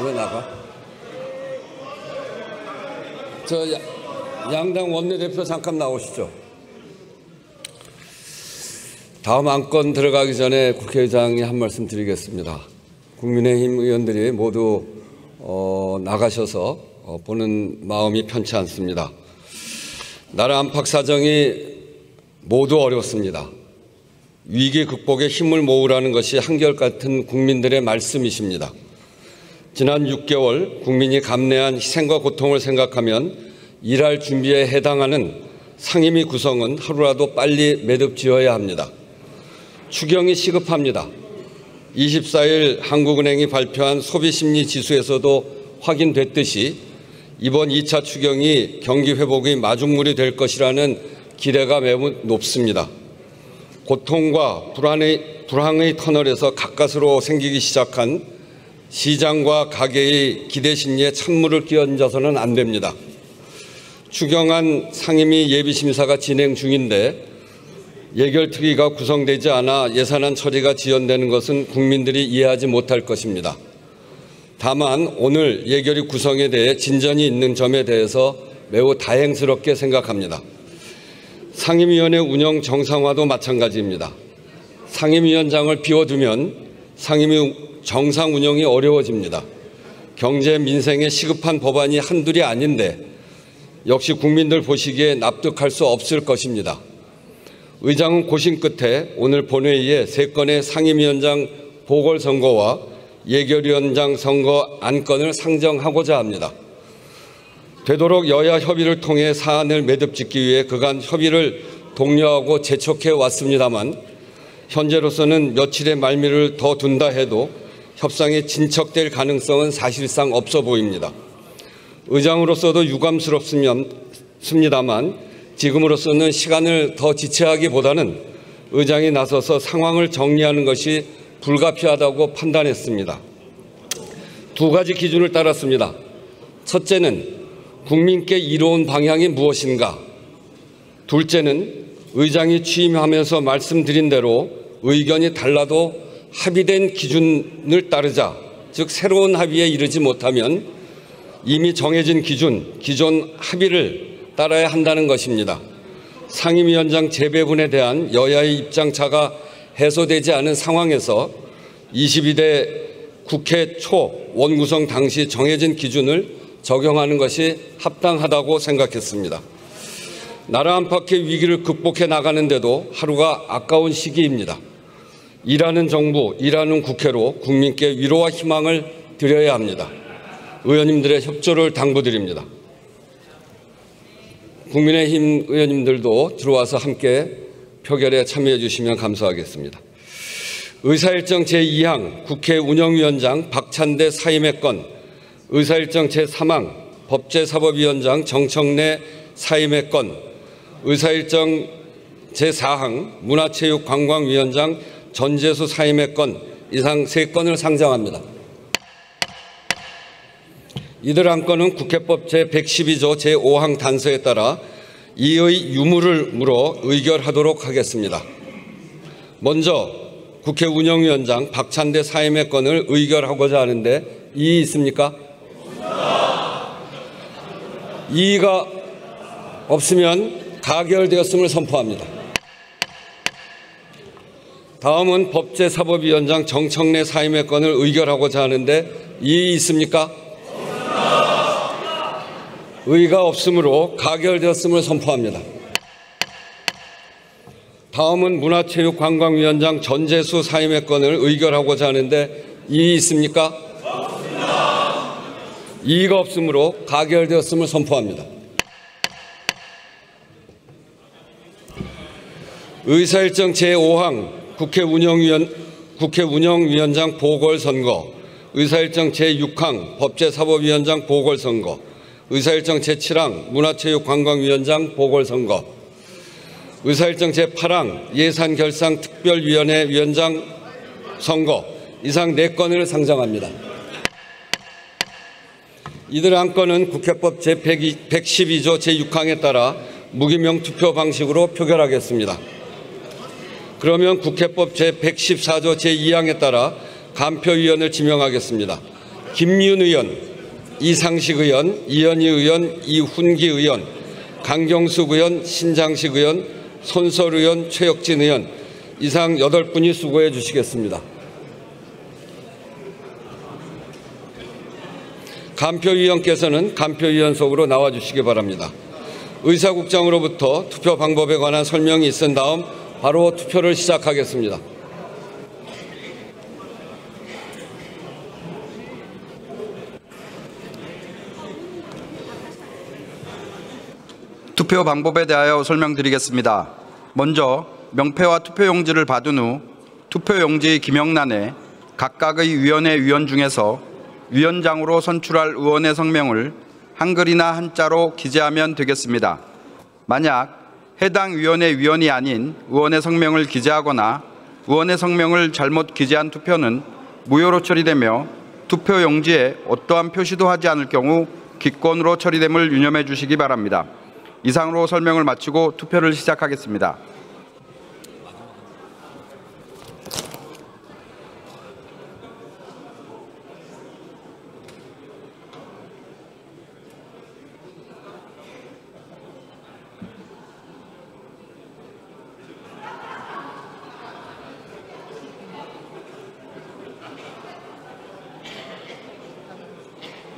왜 나가? 양당 원내대표 잠깐 나오시죠. 다음 안건 들어가기 전에 국회의장이 한 말씀 드리겠습니다. 국민의힘 의원들이 모두 나가셔서 보는 마음이 편치 않습니다. 나라 안팎 사정이 모두 어렵습니다. 위기 극복에 힘을 모으라는 것이 한결같은 국민들의 말씀이십니다. 지난 6개월 국민이 감내한 희생과 고통을 생각하면 일할 준비에 해당하는 상임위 구성은 하루라도 빨리 매듭지어야 합니다. 추경이 시급합니다. 24일 한국은행이 발표한 소비심리지수에서도 확인됐듯이 이번 2차 추경이 경기 회복의 마중물이 될 것이라는 기대가 매우 높습니다. 고통과 불황의 터널에서 가까스로 생기기 시작한 시장과 가계의 기대 심리에 찬물을 끼얹어서는 안 됩니다. 추경안 상임위 예비심사가 진행 중인데 예결특위가 구성되지 않아 예산안 처리가 지연되는 것은 국민들이 이해하지 못할 것입니다. 다만 오늘 예결위 구성에 대해 진전이 있는 점에 대해서 매우 다행스럽게 생각합니다. 상임위원회 운영 정상화도 마찬가지입니다. 상임위원장을 비워두면 상임위 정상 운영이 어려워집니다. 경제 민생에 시급한 법안이 한둘이 아닌데 역시 국민들 보시기에 납득할 수 없을 것입니다. 의장은 고심 끝에 오늘 본회의에 3건의 상임위원장 보궐선거와 예결위원장 선거 안건을 상정하고자 합니다. 되도록 여야 협의를 통해 사안을 매듭짓기 위해 그간 협의를 독려하고 재촉해 왔습니다만 현재로서는 며칠의 말미를 더 둔다 해도 협상이 진척될 가능성은 사실상 없어 보입니다. 의장으로서도 유감스럽습니다만 지금으로서는 시간을 더 지체하기보다는 의장이 나서서 상황을 정리하는 것이 불가피하다고 판단했습니다. 2가지 기준을 따랐습니다. 첫째는 국민께 이로운 방향이 무엇인가? 둘째는 의장이 취임하면서 말씀드린 대로 의견이 달라도 합의된 기준을 따르자, 즉 새로운 합의에 이르지 못하면 이미 정해진 기존 합의를 따라야 한다는 것입니다. 상임위원장 재배분에 대한 여야의 입장차가 해소되지 않은 상황에서 22대 국회 초 원구성 당시 정해진 기준을 적용하는 것이 합당하다고 생각했습니다. 나라 안팎의 위기를 극복해 나가는데도 하루가 아까운 시기입니다. 일하는 정부, 일하는 국회로 국민께 위로와 희망을 드려야 합니다. 의원님들의 협조를 당부드립니다. 국민의힘 의원님들도 들어와서 함께 표결에 참여해 주시면 감사하겠습니다. 의사일정 제2항 국회 운영위원장 박찬대 사임의 건, 의사일정 제3항 법제사법위원장 정청래 사임의 건, 의사일정 제4항 문화체육관광위원장 전재수 사임의 건, 이상 3건을 상정합니다. 이들 안건은 국회법 제112조 제5항 단서에 따라 이의 유무를 물어 의결하도록 하겠습니다. 먼저 국회 운영위원장 박찬대 사임의 건을 의결하고자 하는데 이의 있습니까? 이의가 없으면 가결되었음을 선포합니다. 다음은 법제사법위원장 정청래 사임의 건을 의결하고자 하는데 이의 있습니까? 의의가 없으므로 가결되었음을 선포합니다. 다음은 문화체육관광위원장 전재수 사임의 건을 의결하고자 하는데 이의 있습니까? 이의가 없으므로 가결되었음을 선포합니다. 의사일정 제5항 국회 운영위원장 보궐선거, 의사일정 제6항 법제사법위원장 보궐선거, 의사일정 제7항 문화체육관광위원장 보궐선거, 의사일정 제8항 예산결상특별위원회 위원장 선거, 이상 4건을 상정합니다. 이들 안건은 국회법 제112조 제6항에 따라 무기명 투표 방식으로 표결하겠습니다. 그러면 국회법 제114조 제2항에 따라 간표위원을 지명하겠습니다. 김윤 의원, 이상식 의원, 이현희 의원, 이훈기 의원, 강경숙 의원, 신장식 의원, 손설 의원, 최혁진 의원 이상 8분이 수고해 주시겠습니다. 감표위원께서는 감표위원석으로 나와 주시기 바랍니다. 의사국장으로부터 투표 방법에 관한 설명이 있은 다음 바로 투표를 시작하겠습니다. 투표 방법에 대하여 설명드리겠습니다. 먼저 명패와 투표용지를 받은 후 투표용지 기명란에 각각의 위원회 위원 중에서 위원장으로 선출할 의원의 성명을 한글이나 한자로 기재하면 되겠습니다. 만약 해당 위원회 위원이 아닌 의원의 성명을 기재하거나 의원의 성명을 잘못 기재한 투표는 무효로 처리되며 투표용지에 어떠한 표시도 하지 않을 경우 기권으로 처리됨을 유념해 주시기 바랍니다. 이상으로 설명을 마치고 투표를 시작하겠습니다.